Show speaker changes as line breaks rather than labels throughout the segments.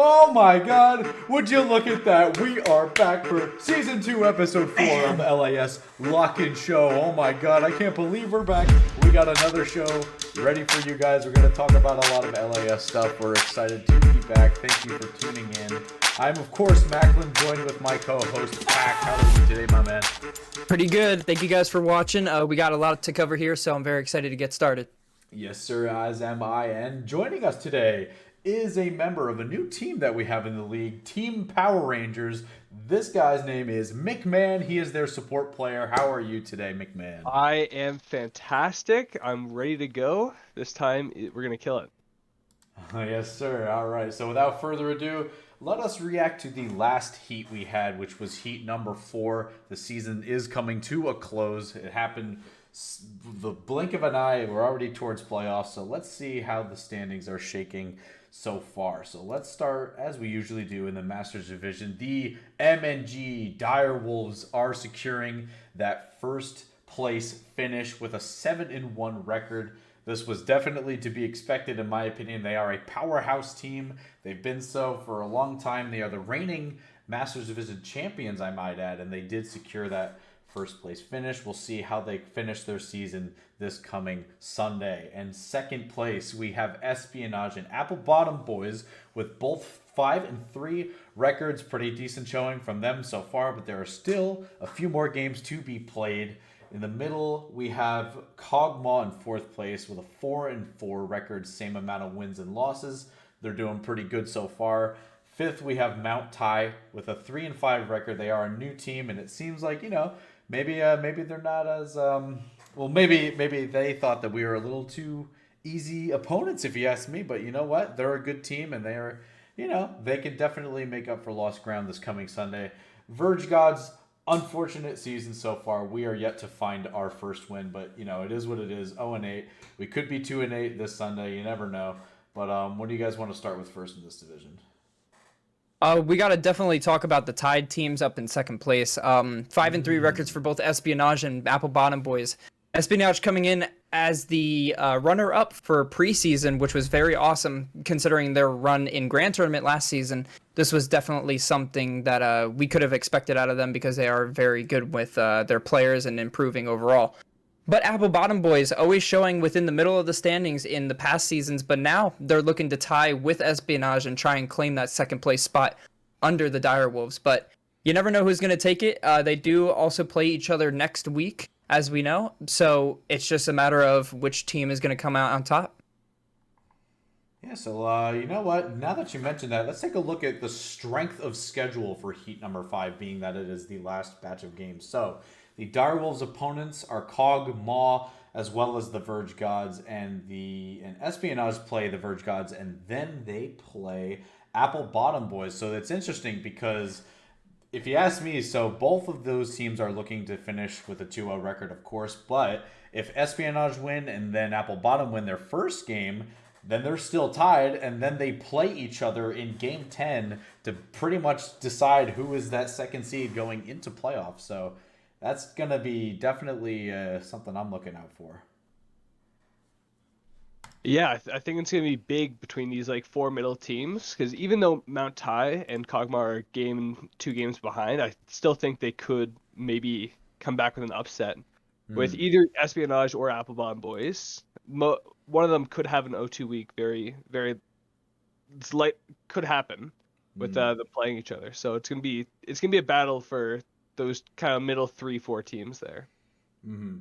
Oh my god, would you look at that? We are back for Season 2, Episode 4 of the LAS Lock-In Show. Oh my god, I can't believe we're back. We got another show ready for you guys. We're going to talk about a lot of LAS stuff. We're excited to be back. Thank you for tuning in. I'm, of course, Macklin, joined with my co-host, Pac. How are you today, my man?
Pretty good. Thank you guys for watching. We got a lot to cover here, so I'm very excited to get started.
Yes, sir, as am I. And joining us today is a member of a new team that we have in the league, Team Power Rangers. This guy's name is McMan. He is their support player. How are you today, McMan?
I am fantastic. I'm ready to go. This time, we're going to kill it.
Yes, sir. All right. So without further ado, let us react to the last heat we had, which was heat number 4. The season is coming to a close. It happened the blink of an eye. We're already towards playoffs. So let's see how the standings are shaking so far. So let's start, as we usually do, in the Masters Division. The MNG Dire Wolves are securing that first place finish with a 7-1 record. This was definitely to be expected, in my opinion. They are a powerhouse team. They've been so for a long time. They are the reigning Masters Division champions, I might add, and they did secure that first place finish. We'll see how they finish their season this coming Sunday. And second place, we have Espionage and Apple Bottom Boys with both 5-3 records. Pretty decent showing from them so far, but there are still a few more games to be played. In the middle, we have Cogmaw in fourth place with a 4-4 record, same amount of wins and losses. They're doing pretty good so far. Fifth, we have Mount Tai with a 3-5 record. They are a new team, and it seems like, maybe they're not as maybe they thought that we were a little too easy opponents, if you ask me. But you know what? They're a good team, and they are, they can definitely make up for lost ground this coming Sunday. Verge Gods, unfortunate season so far. We are yet to find our first win, but it is what it is. 0-8. We could be 2-8 this Sunday. You never know. But what do you guys want to start with first in this division?
We got to definitely talk about the tied teams up in second place. 5-3 records for both Espionage and Apple Bottom Boys. Espionage coming in as the runner-up for preseason, which was very awesome considering their run in Grand Tournament last season. This was definitely something that we could have expected out of them because they are very good with their players and improving overall. But Apple Bottom Boys always showing within the middle of the standings in the past seasons, but now they're looking to tie with Espionage and try and claim that second place spot under the Dire Wolves. But you never know who's going to take it. They do also play each other next week, as we know. So it's just a matter of which team is going to come out on top.
Yeah, so you know what? Now that you mentioned that, let's take a look at the strength of schedule for heat number 5, being that it is the last batch of games. So the Dire Wolves' opponents are Cog, Maw, as well as the Verge Gods, and Espionage play the Verge Gods, and then they play Apple Bottom Boys. So it's interesting because, if you ask me, so both of those teams are looking to finish with a 2-0 record, of course, but if Espionage win and then Apple Bottom win their first game, then they're still tied, and then they play each other in Game 10 to pretty much decide who is that second seed going into playoffs. So that's going to be definitely something I'm looking out for.
Yeah, I think it's going to be big between these 4 middle teams, because even though Mount Tai and Kog'Maw are 2 games behind, I still think they could maybe come back with an upset with either Espionage or Apple Bottom Boys. One of them could have an 0-2 week. Very, very, could happen with them playing each other. So it's gonna be a battle for those kind of middle 3-4 teams there.
Mm-hmm.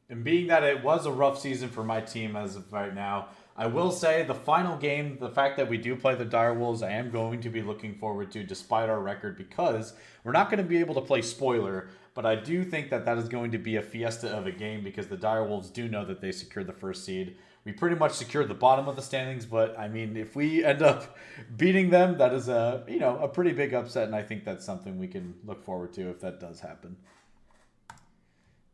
And being that it was a rough season for my team as of right now, I will say the final game, the fact that we do play the Dire Wolves, I am going to be looking forward to, despite our record, because we're not going to be able to play spoiler, but I do think that is going to be a fiesta of a game because the Dire Wolves do know that they secured the first seed. We pretty much secured the bottom of the standings, but I mean, if we end up beating them, that is a pretty big upset, and I think that's something we can look forward to if that does happen.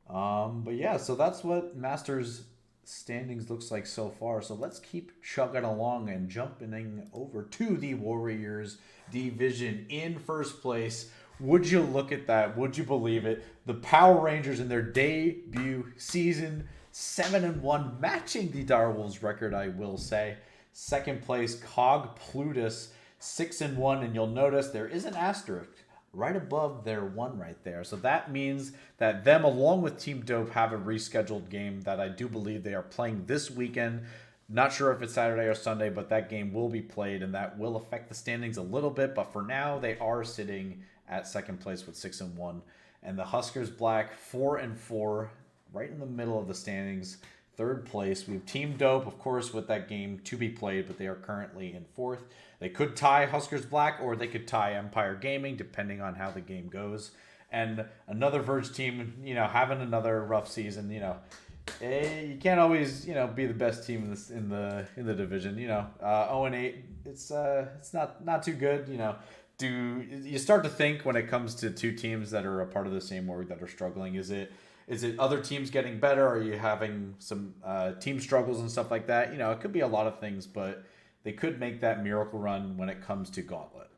But yeah, so that's what Masters standings looks like so far. So let's keep chugging along and jumping over to the Warriors division in first place. Would you look at that? Would you believe it? The Power Rangers in their debut season, 7-1, matching the Dire Wolves record, I will say. Second place, Cog Plutus, 6-1, and you'll notice there is an asterisk right above their 1 right there. So that means that them, along with Team Dope, have a rescheduled game that I do believe they are playing this weekend. Not sure if it's Saturday or Sunday, but that game will be played, and that will affect the standings a little bit. But for now, they are sitting at second place with 6-1. And the Huskers Black, 4-4, right in the middle of the standings. Third place, we have Team Dope, of course, with that game to be played, but they are currently in fourth. They could tie Huskers Black, or they could tie Empire Gaming, depending on how the game goes. And another Verge team, having another rough season. You can't always, be the best team in the division. 0-8, it's not too good. Do you start to think when it comes to two teams that are a part of the same org that are struggling? Is it other teams getting better? Are you having some team struggles and stuff like that? It could be a lot of things, but they could make that miracle run when it comes to Gauntlet.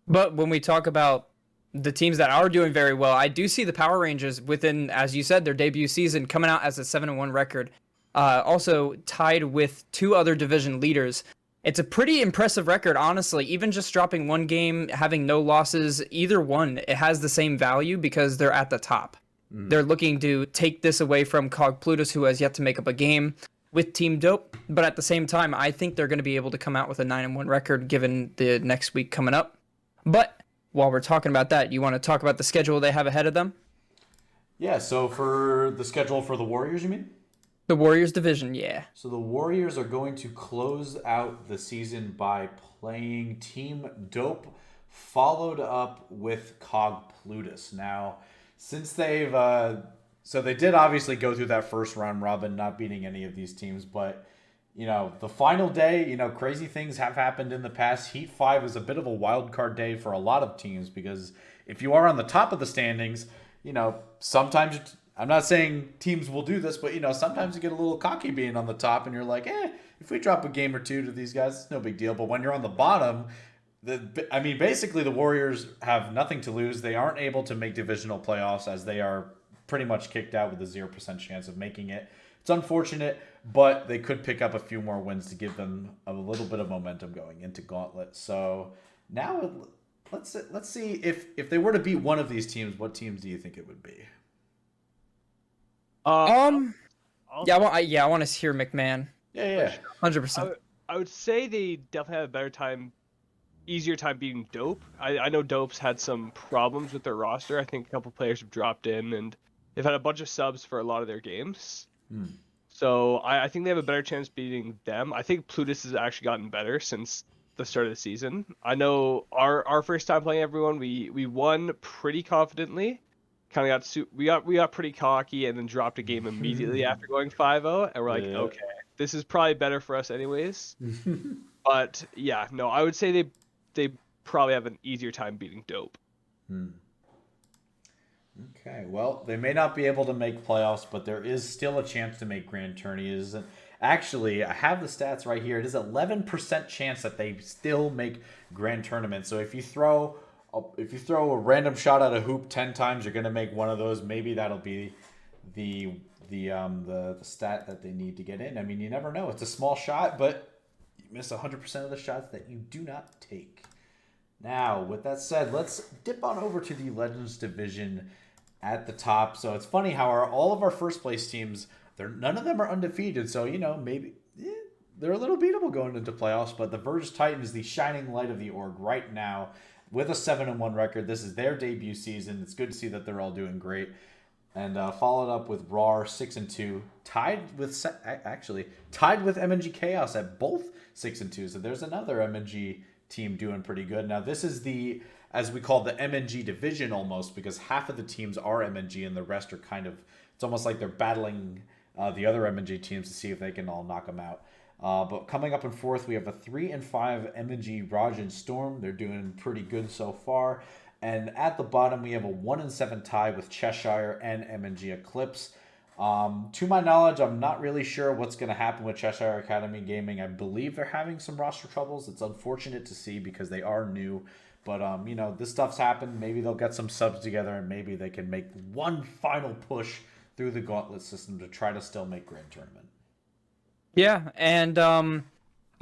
But when we talk about the teams that are doing very well, I do see the Power Rangers within, as you said, their debut season coming out as a 7-1 record. Also tied with 2 other division leaders. It's a pretty impressive record, honestly. Even just dropping 1 game, having no losses, either one, it has the same value because they're at the top. They're looking to take this away from Cog Plutus, who has yet to make up a game with Team Dope. But at the same time, I think they're going to be able to come out with a 9-1 record given the next week coming up. But while we're talking about that, you want to talk about the schedule they have ahead of them?
Yeah, so for the schedule for the Warriors, you mean?
The Warriors division, yeah.
So the Warriors are going to close out the season by playing Team Dope, followed up with Cog Plutus. Now, since they've so they did obviously go through that first round robin, not beating any of these teams, but the final day, crazy things have happened in the past. Heat 5 is a bit of a wild card day for a lot of teams because if you are on the top of the standings, sometimes I'm not saying teams will do this, but sometimes you get a little cocky being on the top and you're like, if we drop a game or two to these guys, it's no big deal. But when you're on the bottom, basically the Warriors have nothing to lose. They aren't able to make divisional playoffs as they are pretty much kicked out with a 0% chance of making it. It's unfortunate, but they could pick up a few more wins to give them a little bit of momentum going into Gauntlet. So now let's see if they were to beat one of these teams, what teams do you think it would be?
I want to hear McMan.
Yeah.
100%.
I would say they definitely have a easier time beating Dope. I know Dope's had some problems with their roster. I think a couple players have dropped in, and they've had a bunch of subs for a lot of their games. So I think they have a better chance beating them. I think Plutus has actually gotten better since the start of the season. I know our first time playing everyone, we won pretty confidently. We got pretty cocky and then dropped a game immediately after going 5-0, and we're like, okay, this is probably better for us anyways. But yeah, no, I would say they probably have an easier time beating Dope.
Okay, well, they may not be able to make playoffs, but there is still a chance to make Grand Tourneys. Actually, I have the stats right here. It is 11% chance that they still make Grand Tournament. So if you throw a random shot at a hoop 10 times, you're going to make one of those. Maybe that'll be the stat that they need to get in. I mean, you never know. It's a small shot, but you miss 100% of the shots that you do not take. Now, with that said, let's dip on over to the Legends division at the top. So it's funny how all of our first place teams, none of them are undefeated. So, maybe they're a little beatable going into playoffs. But the Verge Titan is the shining light of the org right now with a 7-1 record. This is their debut season. It's good to see that they're all doing great. And followed up with RAR 6-2, tied with MNG Chaos at both 6-2. So there's another MNG team doing pretty good. Now this is as we call the MNG division almost, because half of the teams are MNG and the rest are it's almost like they're battling the other MNG teams to see if they can all knock them out. But coming up in fourth, we have a 3-5 MNG Rajin Storm. They're doing pretty good so far. And at the bottom, we have a 1-7 tie with Cheshire and MNG Eclipse. To my knowledge, I'm not really sure what's going to happen with Cheshire Academy Gaming. I believe they're having some roster troubles. It's unfortunate to see because they are new. But, this stuff's happened. Maybe they'll get some subs together and maybe they can make one final push through the Gauntlet system to try to still make Grand Tournament.
Yeah, and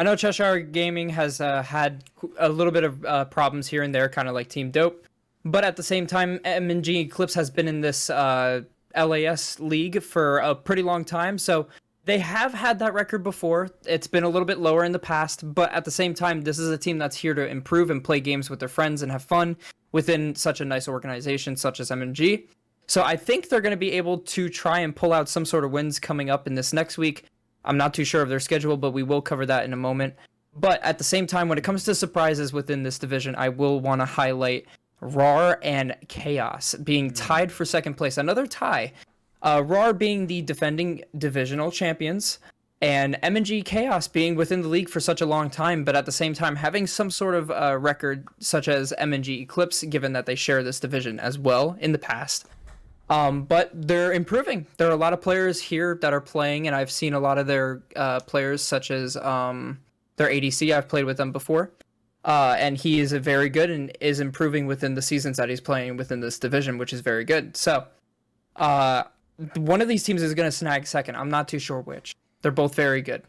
I know Cheshire Gaming has had a little bit of problems here and there, kind of like Team Dope. But at the same time, M&G Eclipse has been in this LAS league for a pretty long time. So they have had that record before. It's been a little bit lower in the past. But at the same time, this is a team that's here to improve and play games with their friends and have fun within such a nice organization such as M&G. So I think they're going to be able to try and pull out some sort of wins coming up in this next week. I'm not too sure of their schedule, but we will cover that in a moment. But at the same time, when it comes to surprises within this division, I will want to highlight RAR and Chaos being tied for second place. Another tie. RAR being the defending divisional champions, and M&G Chaos being within the league for such a long time, but at the same time having some sort of record such as M&G Eclipse, given that they share this division as well in the past. But they're improving. There are a lot of players here that are playing, and I've seen a lot of their players, such as their ADC. I've played with them before, and he is very good and is improving within the seasons that he's playing within this division, which is very good. So, one of these teams is going to snag second. I'm not too sure which. They're both very good.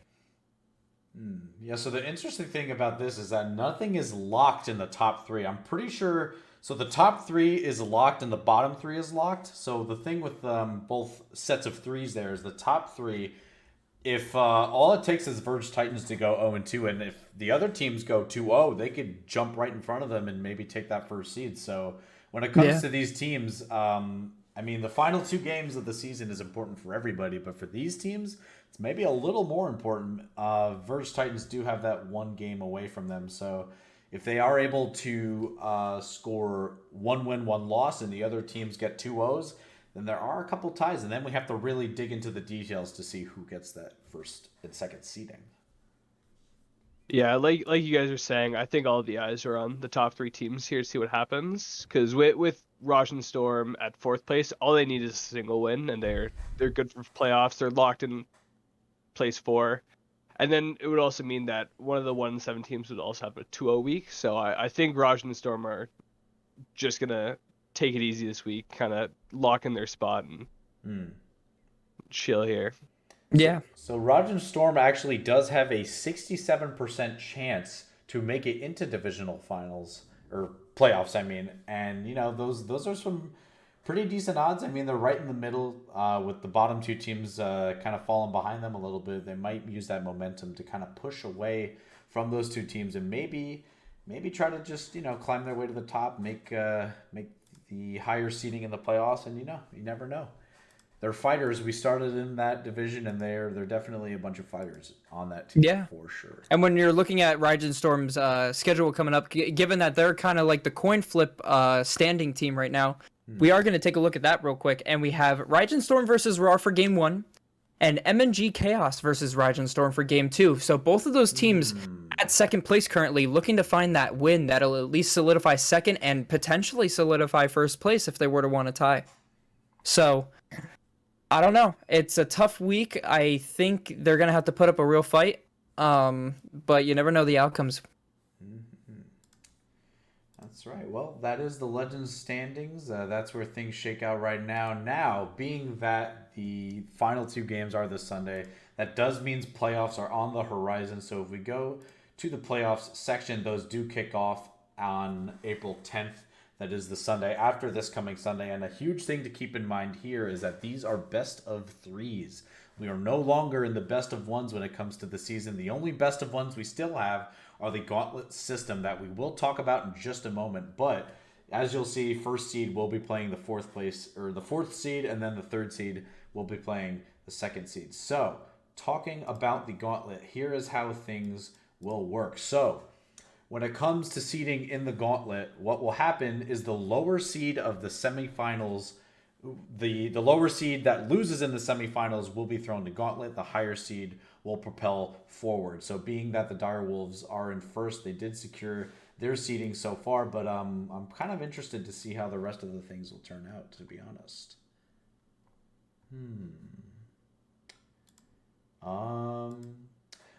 Yeah, so the interesting thing about this is that nothing is locked in the top three. I'm pretty sure... So the top three is locked and the bottom three is locked. So the thing with both sets of threes there is the top three, if all it takes is Verge Titans to go 0-2, and if the other teams go 2-0, they could jump right in front of them and maybe take that first seed. So when it comes to these teams, I mean, the final two games of the season is important for everybody, but for these teams, it's maybe a little more important. Verge Titans do have that one game away from them, so... If they are able to score 1 win, 1 loss, and the other teams get 2 O's, then there are a couple ties, and then we have to really dig into the details to see who gets that first and second seeding.
Yeah, like you guys are saying, I think all of the eyes are on the top 3 teams here to see what happens. Because with Raj and Storm at 4th place, all they need is a single win, and they're good for playoffs. They're locked in place 4. And then it would also mean that one of the 1-7 teams would also have a 2-0 week. So I think Raj and Storm are just going to take it easy this week, kind of lock in their spot and chill here.
Yeah.
So Raj and Storm actually does have a 67% chance to make it into divisional finals, or playoffs, I mean. And, you know, those are some pretty decent odds. I mean, they're right in the middle with the bottom two teams kind of falling behind them a little bit. They might use that momentum to kind of push away from those two teams and maybe try to just, you know, climb their way to the top, make the higher seeding in the playoffs. And, you know, you never know. They're fighters. We started in that division, and they're definitely a bunch of fighters on that team, for sure.
And when you're looking at Raijin Storm's schedule coming up, given that they're kind of like the coin flip standing team right now, we are going to take a look at that real quick. And we have Raijin Storm versus RAR for Game 1, and M&G Chaos versus Raijin Storm for Game 2. So both of those teams at second place currently, looking to find that win that'll at least solidify second and potentially solidify first place if they were to want to tie. So... I don't know. It's a tough week. I think they're going to have to put up a real fight. But you never know the outcomes.
That's right. Well, that is the Legends standings. That's where things shake out right now. Now, being that the final 2 games are this Sunday, that does mean playoffs are on the horizon. So if we go to the playoffs section, those do kick off on April 10th. That is the Sunday after this coming Sunday. And a huge thing to keep in mind here is that these are best of 3s. We are no longer in the best of 1s when it comes to the season. The only best of 1s we still have are the Gauntlet system that we will talk about in just a moment. But as you'll see, first seed will be playing the 4th place, or the 4th seed, and then the 3rd seed will be playing the 2nd seed. So, talking about the Gauntlet, here is how things will work. So, when it comes to seeding in the Gauntlet, what will happen is the lower seed of the semifinals, the lower seed that loses in the semifinals will be thrown to Gauntlet. The higher seed will propel forward. So being that the Direwolves are in first, they did secure their seeding so far, but I'm kind of interested to see how the rest of the things will turn out, to be honest.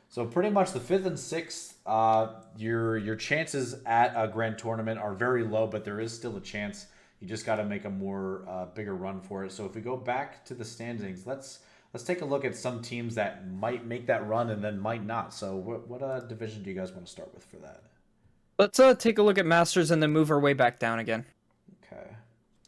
So pretty much the 5th and 6th, your chances at a grand tournament are very low, but there is still a chance. You just got to make a more bigger run for it. So if we go back to the standings, let's let's take a look at some teams that might make that run and then might not. So what division do you guys want to start with for that?
Let's take a look at Masters and then move our way back down again.
Okay.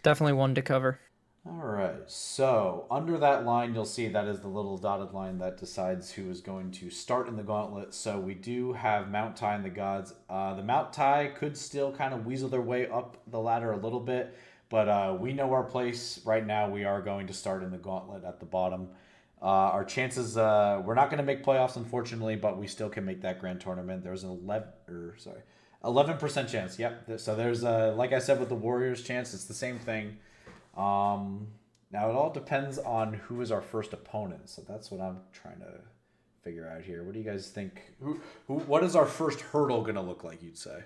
Definitely one to cover.
All right. So under that line, you'll see that is the little dotted line that decides who is going to start in the gauntlet. So we do have Mount Tai and the Gods. The Mount Tai could still kind of weasel their way up the ladder a little bit, but we know our place right now. We are going to start in the gauntlet at the bottom. Our chances, we're not going to make playoffs, unfortunately, but we still can make that grand tournament. There's an 11% chance. Yep. So there's, like I said, with the Warriors chance, it's the same thing. Now it all depends on who is our first opponent. So that's what I'm trying to figure out here. What do you guys think? What is our first hurdle going to look like, you'd say?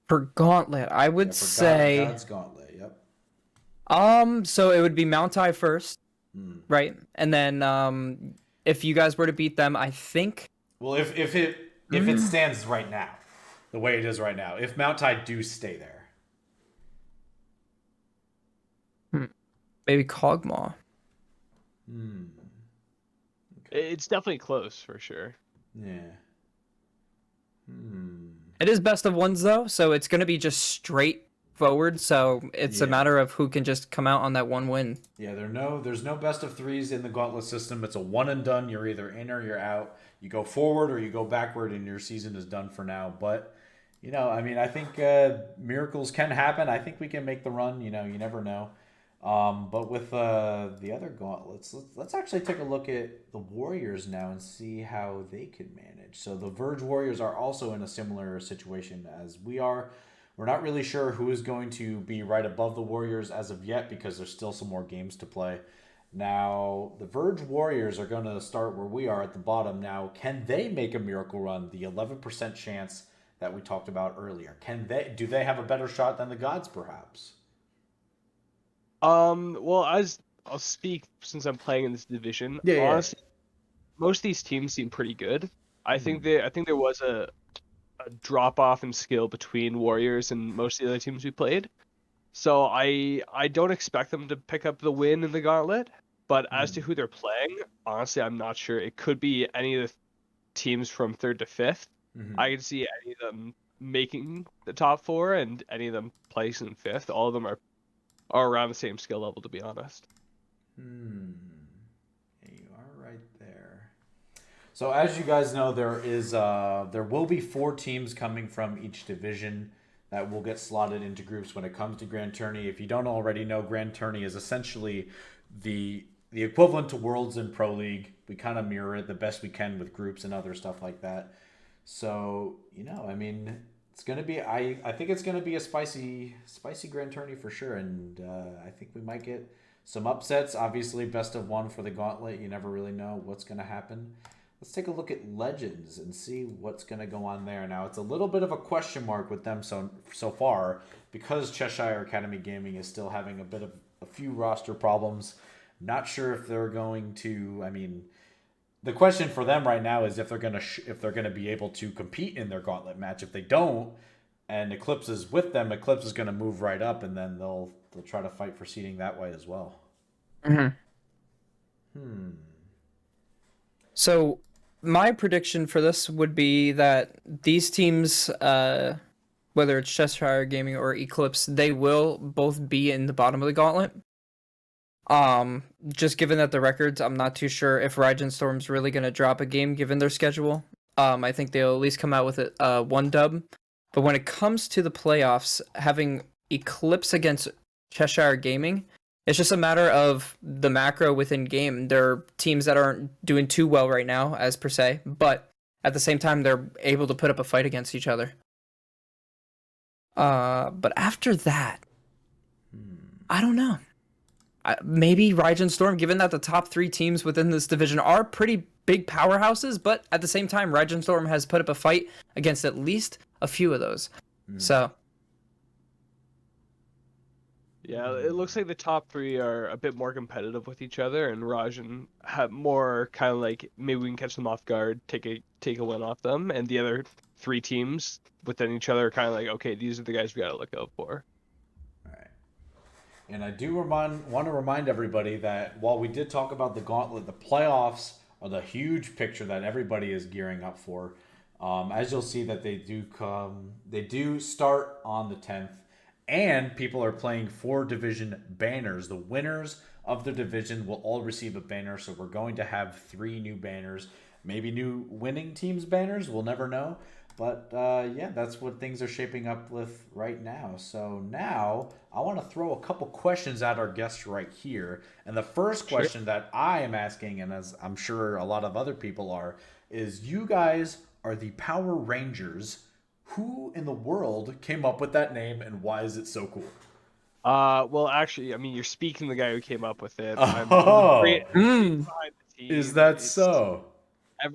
For Gauntlet, I would say
God's Gauntlet. Yep.
So it would be Mount Tai first, right? And then if you guys were to beat them, I think.
Well, if it stands right now, the way it is right now, if Mount Tai do stay there.
Maybe Kog'Maw.
It's definitely close for sure.
Yeah.
It is best of ones though, so it's going to be just straight forward. So it's a matter of who can just come out on that one win.
Yeah, there's no best of threes in the gauntlet system. It's a one and done. You're either in or you're out. You go forward or you go backward, and your season is done for now. But I mean, I think miracles can happen. I think we can make the run. You never know. But with the other gauntlets, let's actually take a look at the Warriors now and see how they could manage. So the Verge Warriors are also in a similar situation as we are. We're not really sure who is going to be right above the Warriors as of yet because there's still some more games to play. Now, the Verge Warriors are going to start where we are at the bottom. Now, can they make a miracle run? The 11% chance that we talked about earlier. Do they have a better shot than the Gods, perhaps?
Well, I'll speak since I'm playing in this division.
Yeah.
Honestly, most of these teams seem pretty good. I think there was a drop off in skill between Warriors and most of the other teams we played. So I don't expect them to pick up the win in the gauntlet. But as to who they're playing, honestly, I'm not sure. It could be any of the teams from 3rd to 5th. I can see any of them making the top 4 and any of them placing 5th. All of them are around the same skill level, to be honest.
You are right there. So as you guys know, there will be 4 teams coming from each division that will get slotted into groups when it comes to Grand Tourney. If you don't already know, Grand Tourney is essentially the equivalent to Worlds in Pro League. We kind of mirror it the best we can with groups and other stuff like that. So, I mean, it's going to be, I think it's going to be a spicy Grand Tourney for sure. And I think we might get some upsets. Obviously, best of one for the Gauntlet. You never really know what's going to happen. Let's take a look at Legends and see what's going to go on there. Now, it's a little bit of a question mark with them so far because Cheshire Academy Gaming is still having a few roster problems. Not sure if they're going to, I mean, the question for them right now is if they're gonna be able to compete in their gauntlet match. If they don't, and Eclipse is with them, Eclipse is gonna move right up, and then they'll try to fight for seeding that way as well.
So my prediction for this would be that these teams, whether it's Cheshire Gaming or Eclipse, they will both be in the bottom of the gauntlet. Just given that the records, I'm not too sure if Raijin Storm's really going to drop a game given their schedule. I think they'll at least come out with one dub. But when it comes to the playoffs, having Eclipse against Cheshire Gaming, it's just a matter of the macro within game. There are teams that aren't doing too well right now, as per se, but at the same time, they're able to put up a fight against each other. But after that, I don't know. Maybe Raijin Storm, given that the top 3 teams within this division are pretty big powerhouses, but at the same time, Raijin Storm has put up a fight against at least a few of those. So,
yeah, it looks like the top 3 are a bit more competitive with each other, and Raijin have more kind of like maybe we can catch them off guard, take a win off them, and the other 3 teams within each other are kind of like, okay, these are the guys we got to look out for.
And I do want to remind everybody that while we did talk about the Gauntlet, the playoffs are the huge picture that everybody is gearing up for. As you'll see that they do start on the 10th, and people are playing 4 division banners. The winners of the division will all receive a banner, so we're going to have 3 new banners, maybe new winning teams banners. We'll never know. But yeah, that's what things are shaping up with right now. So now I want to throw a couple questions at our guests right here. And the first question that I am asking, and as I'm sure a lot of other people are, is you guys are the Power Rangers. Who in the world came up with that name, and why is it so cool?
Well, actually, I mean, you're speaking the guy who came up with it.
Oh,
Behind the team.
is that so?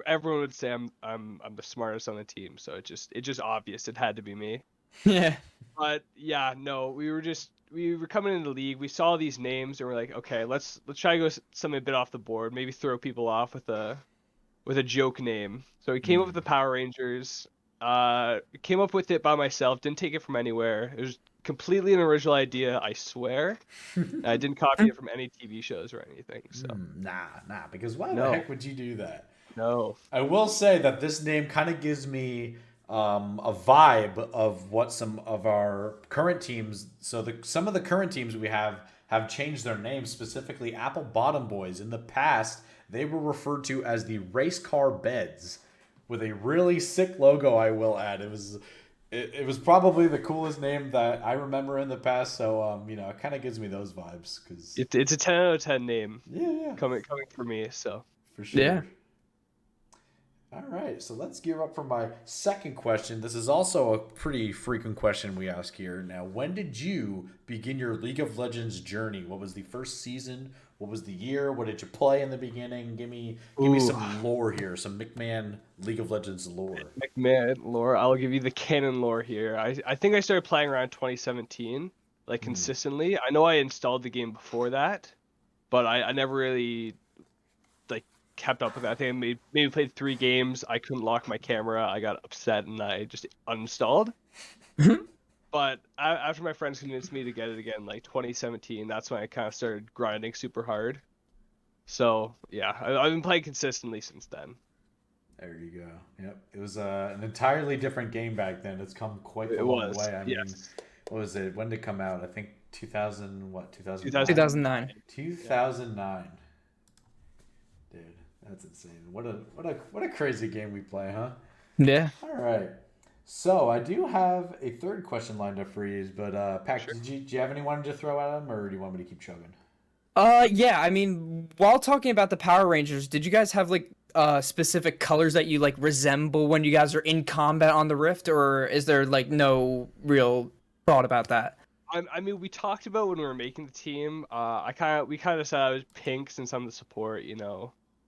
Everyone would say I'm the smartest on the team, so it's just obvious it had to be me.
Yeah.
But yeah, no, we were coming into the league. We saw these names and we're like, okay, let's try to go something a bit off the board. Maybe throw people off with a joke name. So we came up with the Power Rangers. Came up with it by myself. Didn't take it from anywhere. It was completely an original idea, I swear. I didn't copy it from any TV shows or anything. So
Nah, because why the heck would you do that?
No.
I will say that this name kind of gives me a vibe of what some of our current teams. So some of the current teams we have changed their names. Specifically, Apple Bottom Boys. In the past, they were referred to as the Race Car Beds, with a really sick logo. I will add, it was probably the coolest name that I remember in the past. So it kind of gives me those vibes because
it's a 10 out of 10 name.
Yeah.
Coming for me. So
for sure.
Yeah.
All right, so let's gear up for my second question. This is also a pretty frequent question we ask here. Now, when did you begin your League of Legends journey? What was the first season? What was the year? What did you play in the beginning? Give me some lore here, some McMan League of Legends lore.
McMan lore. I'll give you the canon lore here. I think I started playing around 2017, like consistently. I know I installed the game before that, but I never really kept up with it. I think I maybe played 3 games. I couldn't lock my camera. I got upset and I just uninstalled. But after my friends convinced me to get it again, like 2017, that's when I kind of started grinding super hard. So yeah, I've been playing consistently since then.
There you go. Yep, it was an entirely different game back then. It's come quite a long way. I mean, what was it? When did it come out? I think 2000. What 2009?
2009.
2009. Dude, that's insane. What a crazy game we play, huh?
Yeah.
All right. So I do have a third question lined up for you, but Pac,
Sure.
do you have anyone to throw at him, or do you want me to keep chugging?
Yeah, I mean, while talking about the Power Rangers, did you guys have like specific colors that you like resemble when you guys are in combat on the Rift, or is there like no real thought about that?
I mean, we talked about when we were making the team. We kind of said I was pink since I'm the support,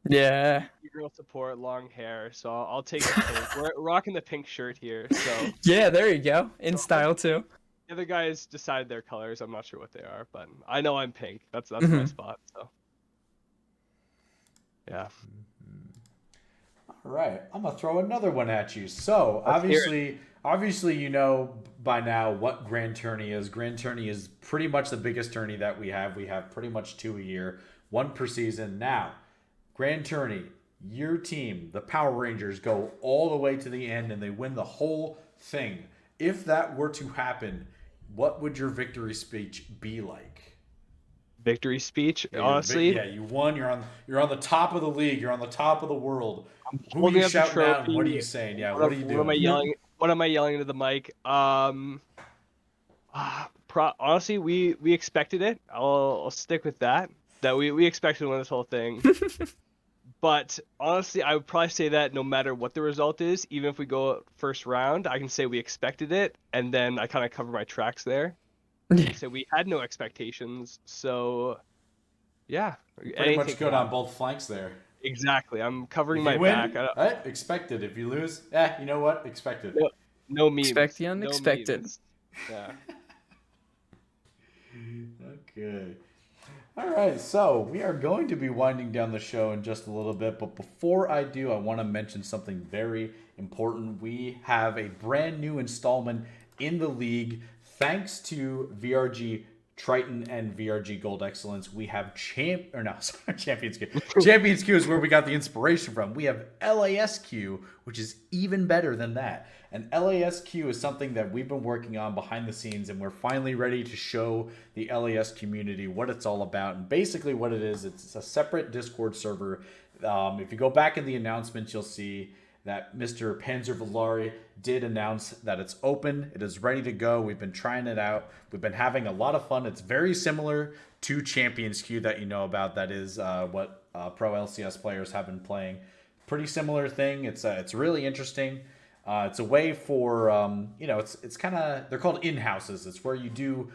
Yeah.
Girl support, long hair. So I'll take the pink. We're rocking the pink shirt here. So
Yeah, there you go. In style too.
the other guys decided their colors. I'm not sure what they are, but I know I'm pink. That's my spot. So yeah.
All right, I'm gonna throw another one at you. So obviously, you know by now what Grand Tourney is. Grand Tourney is pretty much the biggest tourney that we have. We have pretty much 2 a year, 1 per season. Now, Grand Tourney, your team, the Power Rangers, go all the way to the end and they win the whole thing. If that were to happen, what would your victory speech be like?
Victory speech, honestly.
Yeah, you won. You're on the top of the league. You're on the top of the world. Who are
Holding
you
up the
shouting out? And
trophy.
what are you saying? Yeah, what are you doing?
What am I yelling into the mic? Honestly, we expected it. I'll stick with that. That we expected to win this whole thing. But honestly, I would probably say that no matter what the result is, even if we go first round, I can say we expected it, and then I kind of cover my tracks there. So we had no expectations. So yeah,
Pretty much good on both flanks there.
Exactly. I'm covering
If
my
you win,
back.
Expected. If you lose, you know what? Expected.
No memes.
Expect the unexpected.
No memes. Yeah.
Okay. All right, so we are going to be winding down the show in just a little bit, but before I do, I want to mention something very important. We have a brand new installment in the league thanks to VRG Triton and VRG Gold Excellence. We have Champions Q. Champions Q is where we got the inspiration from. We have LASQ, which is even better than that. And LASQ is something that we've been working on behind the scenes, and we're finally ready to show the LAS community what it's all about. And basically what it is, it's a separate Discord server. If you go back in the announcements, you'll see that Mr. Panzer Villari did announce that it's open. It is ready to go. We've been trying it out. We've been having a lot of fun. It's very similar to Champions Q that you know about. That is what pro LCS players have been playing. Pretty similar thing. It's really interesting. It's a way for, it's kind of, they're called in-houses. It's where you do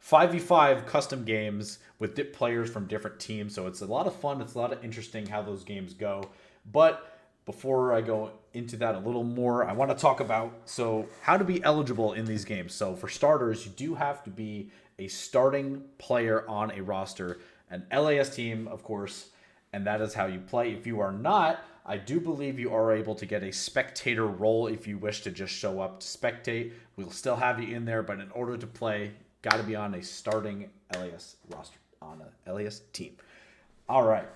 5v5 custom games with players from different teams. So it's a lot of fun. It's a lot of interesting how those games go. But before I go into that a little more, I want to talk about how to be eligible in these games. So for starters, you do have to be a starting player on a roster, an LAS team, of course, and that is how you play. If you are not, I do believe you are able to get a spectator role if you wish to just show up to spectate. We'll still have you in there, but in order to play, got to be on a starting LAS roster, on a LAS team. All right.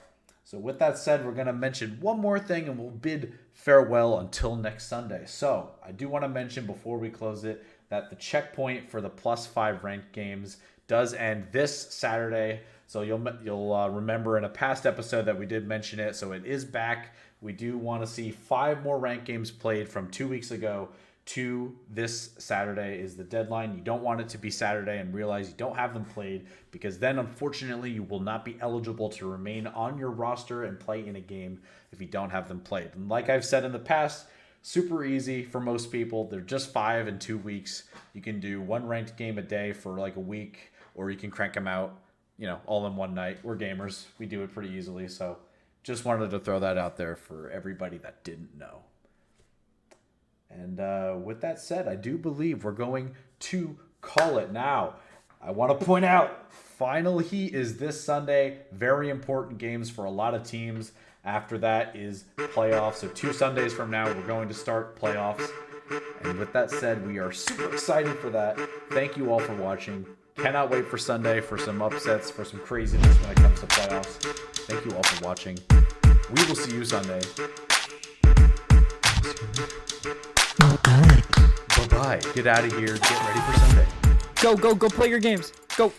So with that said, we're going to mention one more thing and we'll bid farewell until next Sunday. So I do want to mention before we close it that the checkpoint for the +5 ranked games does end this Saturday. So you'll remember in a past episode that we did mention it. So it is back. We do want to see 5 more ranked games played from 2 weeks ago to this Saturday is the deadline. You don't want it to be Saturday and realize you don't have them played, because then unfortunately you will not be eligible to remain on your roster and play in a game if you don't have them played. And like I've said in the past, super easy for most people. They're just 5 in 2 weeks. You can do 1 ranked game a day for like a week, or you can crank them out, all in one night. We're gamers. We do it pretty easily. So just wanted to throw that out there for everybody that didn't know. And with that said, I do believe we're going to call it now. I want to point out, Final Heat is this Sunday. Very important games for a lot of teams. After that is playoffs. So 2 Sundays from now, we're going to start playoffs. And with that said, we are super excited for that. Thank you all for watching. Cannot wait for Sunday for some upsets, for some craziness when it comes to playoffs. Thank you all for watching. We will see you Sunday. Bye-bye. Get out of here. Get ready for Sunday.
Go play your games. Go.